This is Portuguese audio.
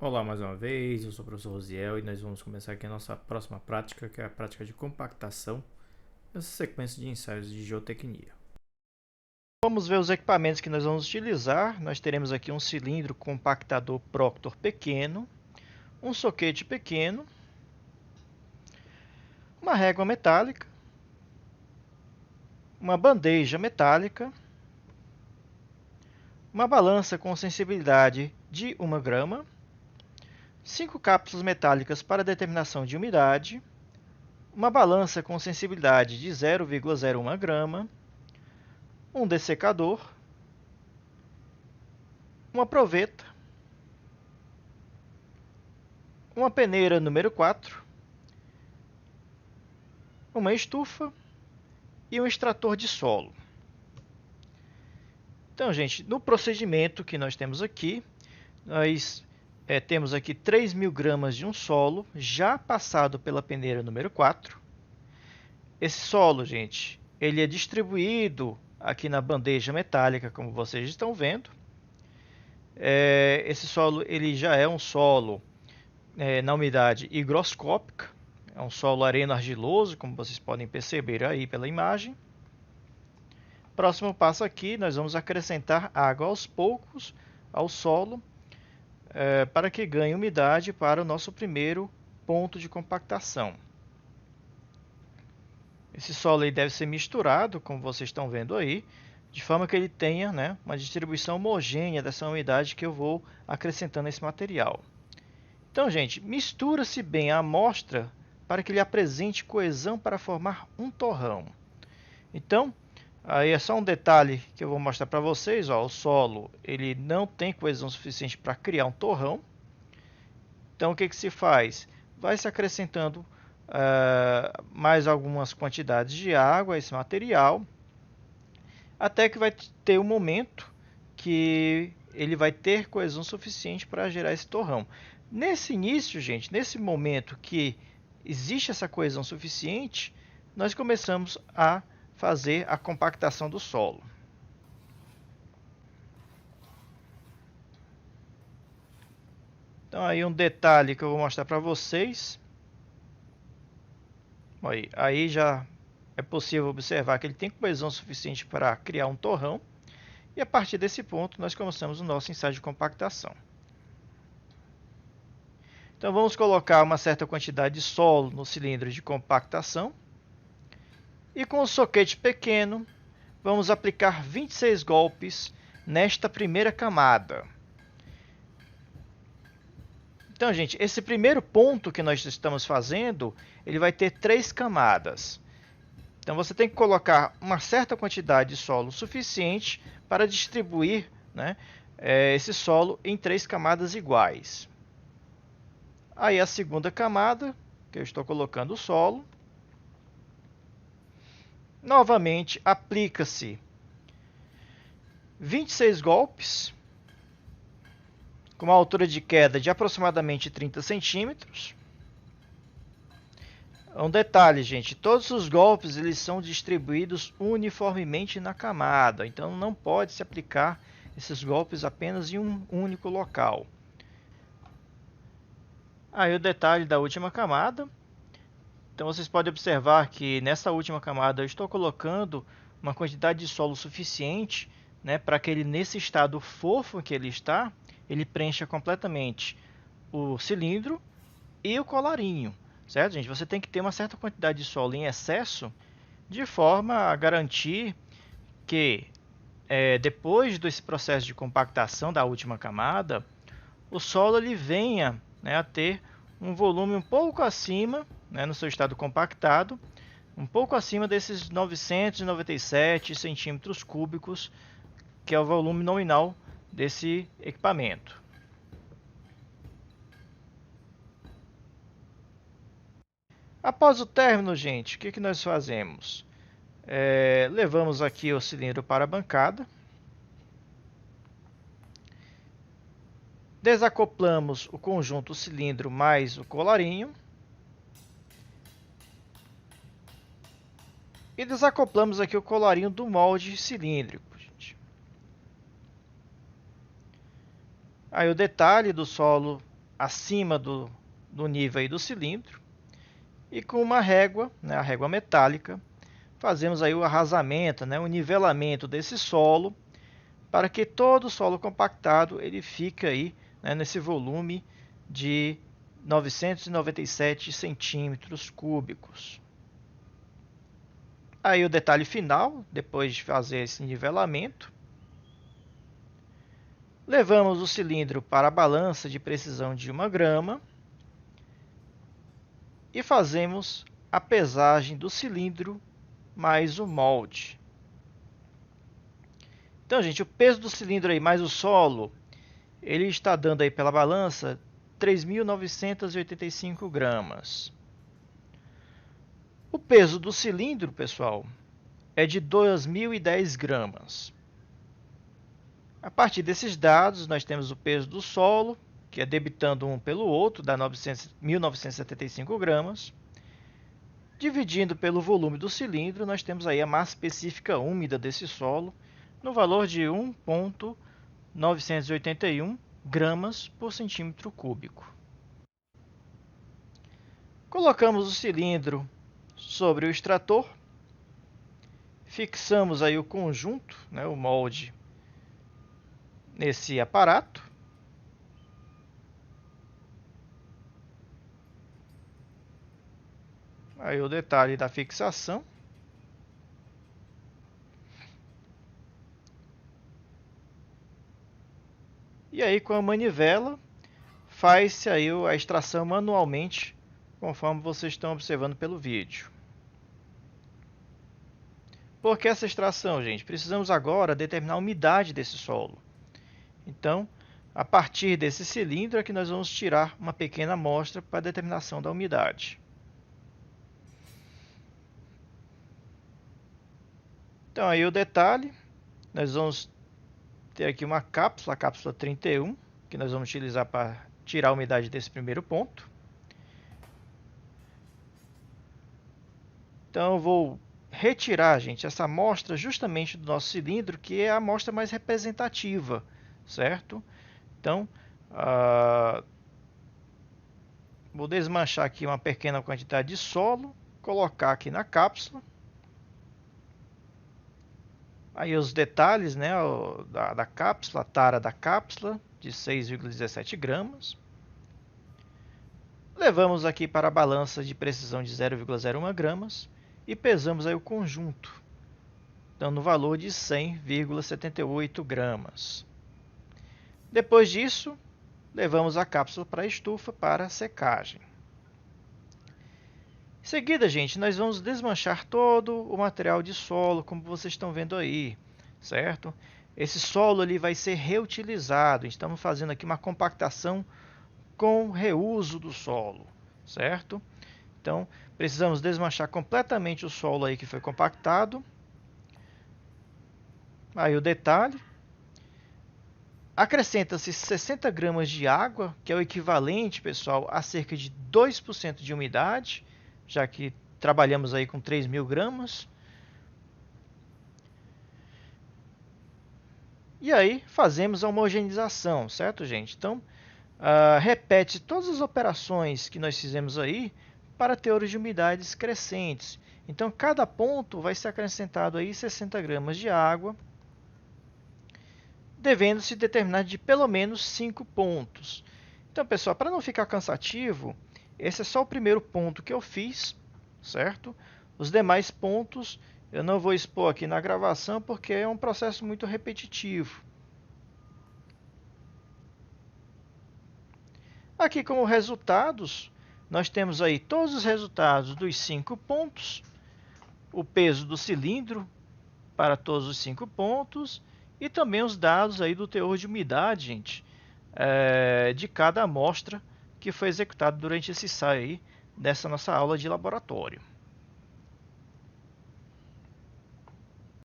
Olá mais uma vez, eu sou o professor Rosiel e nós vamos começar aqui a nossa próxima prática, que é a prática de compactação, nessa sequência de ensaios de geotecnia. Vamos ver os equipamentos que nós vamos utilizar. Nós teremos aqui um cilindro compactador Proctor pequeno, um soquete pequeno, uma régua metálica, uma bandeja metálica, uma balança com sensibilidade de 1 grama, 5 cápsulas metálicas para determinação de umidade, uma balança com sensibilidade de 0,01 grama, um dessecador, uma proveta, uma peneira número 4, uma estufa e um extrator de solo. Então, gente, no procedimento que nós temos aqui, nós temos aqui 3.000 gramas de um solo já passado pela peneira número 4. Esse solo, gente, ele é distribuído aqui na bandeja metálica, como vocês estão vendo. Esse solo ele já é um solo na umidade higroscópica, é um solo areno-argiloso, como vocês podem perceber aí pela imagem. Próximo passo aqui, nós vamos acrescentar água aos poucos ao solo, para que ganhe umidade para o nosso primeiro ponto de compactação. Esse solo aí deve ser misturado, como vocês estão vendo aí, de forma que ele tenha, uma distribuição homogênea dessa umidade que eu vou acrescentando esse material. Então, gente, mistura-se bem a amostra para que ele apresente coesão para formar um torrão. Então, aí é só um detalhe que eu vou mostrar para vocês. O solo ele não tem coesão suficiente para criar um torrão. Então, o que se faz? Vai se acrescentando mais algumas quantidades de água a esse material, até que vai ter um momento que ele vai ter coesão suficiente para gerar esse torrão. Nesse início, gente, nesse momento que existe essa coesão suficiente, nós começamos a fazer a compactação do solo. Então, aí um detalhe que eu vou mostrar para vocês. Aí já é possível observar que ele tem coesão suficiente para criar um torrão. E a partir desse ponto, nós começamos o nosso ensaio de compactação. Então, vamos colocar uma certa quantidade de solo no cilindro de compactação. E com o soquete pequeno, vamos aplicar 26 golpes nesta primeira camada. Então, gente, esse primeiro ponto que nós estamos fazendo, ele vai ter 3 camadas. Então, você tem que colocar uma certa quantidade de solo suficiente para distribuir esse solo em 3 camadas iguais. Aí, a segunda camada, que eu estou colocando o solo. Novamente, aplica-se 26 golpes, com uma altura de queda de aproximadamente 30 centímetros. Um detalhe, gente, todos os golpes eles são distribuídos uniformemente na camada, então não pode se aplicar esses golpes apenas em um único local. Aí o detalhe da última camada. Então vocês podem observar que nessa última camada eu estou colocando uma quantidade de solo suficiente para que ele, nesse estado fofo que ele está, ele preencha completamente o cilindro e o colarinho. Certo, gente? Você tem que ter uma certa quantidade de solo em excesso de forma a garantir que depois desse processo de compactação da última camada, o solo ele venha a ter um volume um pouco acima, no seu estado compactado, um pouco acima desses 997 centímetros cúbicos, que é o volume nominal desse equipamento. Após o término, gente, o que nós fazemos? Levamos aqui o cilindro para a bancada. Desacoplamos o conjunto cilindro mais o colarinho. E desacoplamos aqui o colarinho do molde cilíndrico, gente. Aí o detalhe do solo acima do nível aí do cilindro. E com uma régua, né, a régua metálica, fazemos aí o arrasamento, né, o nivelamento desse solo, para que todo o solo compactado ele fique aí, né, nesse volume de 997 centímetros cúbicos. Aí o detalhe final, depois de fazer esse nivelamento, levamos o cilindro para a balança de precisão de 1 grama e fazemos a pesagem do cilindro mais o molde. Então, gente, o peso do cilindro aí mais o solo, ele está dando aí pela balança 3.985 gramas. O peso do cilindro, pessoal, é de 2.010 gramas. A partir desses dados, nós temos o peso do solo, que é debitando um pelo outro, dá 1.975 gramas. Dividindo pelo volume do cilindro, nós temos aí a massa específica úmida desse solo, no valor de 1,981 gramas por centímetro cúbico. Colocamos o cilindro sobre o extrator, fixamos aí o conjunto, né, o molde, nesse aparato. Aí o detalhe da fixação. E aí com a manivela faz-se aí a extração manualmente, conforme vocês estão observando pelo vídeo. Por que essa extração, gente? Precisamos agora determinar a umidade desse solo. Então, a partir desse cilindro é que nós vamos tirar uma pequena amostra para a determinação da umidade. Então, aí o detalhe, nós vamos ter aqui uma cápsula, a cápsula 31, que nós vamos utilizar para tirar a umidade desse primeiro ponto. Então, eu vou retirar, gente, essa amostra justamente do nosso cilindro, que é a amostra mais representativa, certo? Então, vou desmanchar aqui uma pequena quantidade de solo, colocar aqui na cápsula. Aí os detalhes, né, da cápsula, a tara da cápsula, de 6,17 gramas. Levamos aqui para a balança de precisão de 0,01 gramas e pesamos aí o conjunto, dando o valor de 100,78 gramas. Depois disso, levamos a cápsula para a estufa para secagem. Em seguida, gente, nós vamos desmanchar todo o material de solo, como vocês estão vendo aí, certo? Esse solo ali vai ser reutilizado. Estamos fazendo aqui uma compactação com reuso do solo, certo? Então, precisamos desmanchar completamente o solo aí que foi compactado. Aí o detalhe. Acrescenta-se 60 gramas de água, que é o equivalente, pessoal, a cerca de 2% de umidade, já que trabalhamos aí com 3.000 gramas. E aí fazemos a homogeneização, certo, gente? Então, repete todas as operações que nós fizemos aí para teores de umidades crescentes. Então, cada ponto vai ser acrescentado aí 60 gramas de água, devendo se determinar de pelo menos 5 pontos. Então, pessoal, para não ficar cansativo, esse é só o primeiro ponto que eu fiz, certo? Os demais pontos eu não vou expor aqui na gravação porque é um processo muito repetitivo. Aqui como resultados, nós temos aí todos os resultados dos 5 pontos, o peso do cilindro para todos os 5 pontos e também os dados aí do teor de umidade, gente, de cada amostra que foi executado durante esse ensaio aí dessa nossa aula de laboratório.